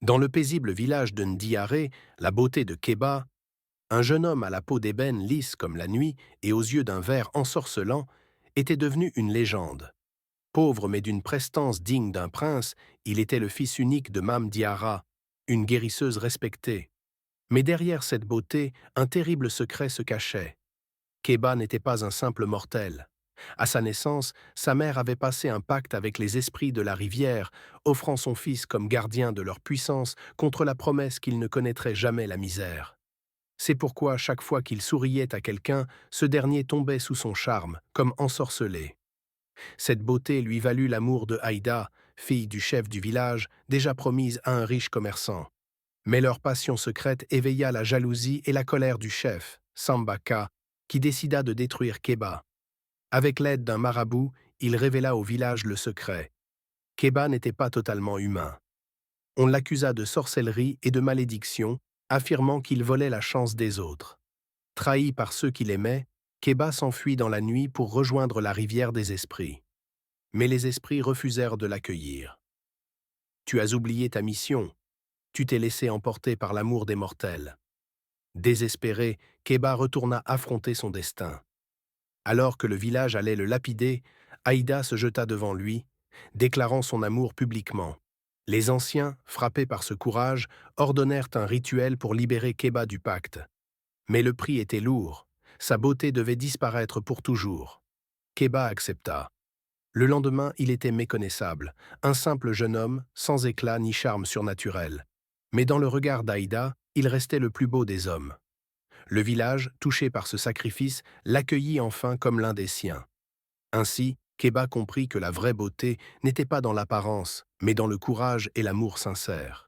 Dans le paisible village de Ndiaré, la beauté de Keba, un jeune homme à la peau d'ébène lisse comme la nuit et aux yeux d'un vert ensorcelant, était devenu une légende. Pauvre mais d'une prestance digne d'un prince, il était le fils unique de Mame Diarra, une guérisseuse respectée. Mais derrière cette beauté, un terrible secret se cachait. Keba n'était pas un simple mortel. À sa naissance, sa mère avait passé un pacte avec les esprits de la rivière, offrant son fils comme gardien de leur puissance contre la promesse qu'il ne connaîtrait jamais la misère. C'est pourquoi chaque fois qu'il souriait à quelqu'un, ce dernier tombait sous son charme, comme ensorcelé. Cette beauté lui valut l'amour de Haïda, fille du chef du village, déjà promise à un riche commerçant. Mais leur passion secrète éveilla la jalousie et la colère du chef, Sambaka, qui décida de détruire Keba. Avec l'aide d'un marabout, il révéla au village le secret. Keba n'était pas totalement humain. On l'accusa de sorcellerie et de malédiction, affirmant qu'il volait la chance des autres. Trahi par ceux qu'il aimait, Keba s'enfuit dans la nuit pour rejoindre la rivière des esprits. Mais les esprits refusèrent de l'accueillir. Tu as oublié ta mission. Tu t'es laissé emporter par l'amour des mortels. Désespéré, Keba retourna affronter son destin. Alors que le village allait le lapider, Haïda se jeta devant lui, déclarant son amour publiquement. Les anciens, frappés par ce courage, ordonnèrent un rituel pour libérer Keba du pacte. Mais le prix était lourd, sa beauté devait disparaître pour toujours. Keba accepta. Le lendemain, il était méconnaissable, un simple jeune homme, sans éclat ni charme surnaturel. Mais dans le regard d'Aïda, il restait le plus beau des hommes. Le village, touché par ce sacrifice, l'accueillit enfin comme l'un des siens. Ainsi, Keba comprit que la vraie beauté n'était pas dans l'apparence, mais dans le courage et l'amour sincère.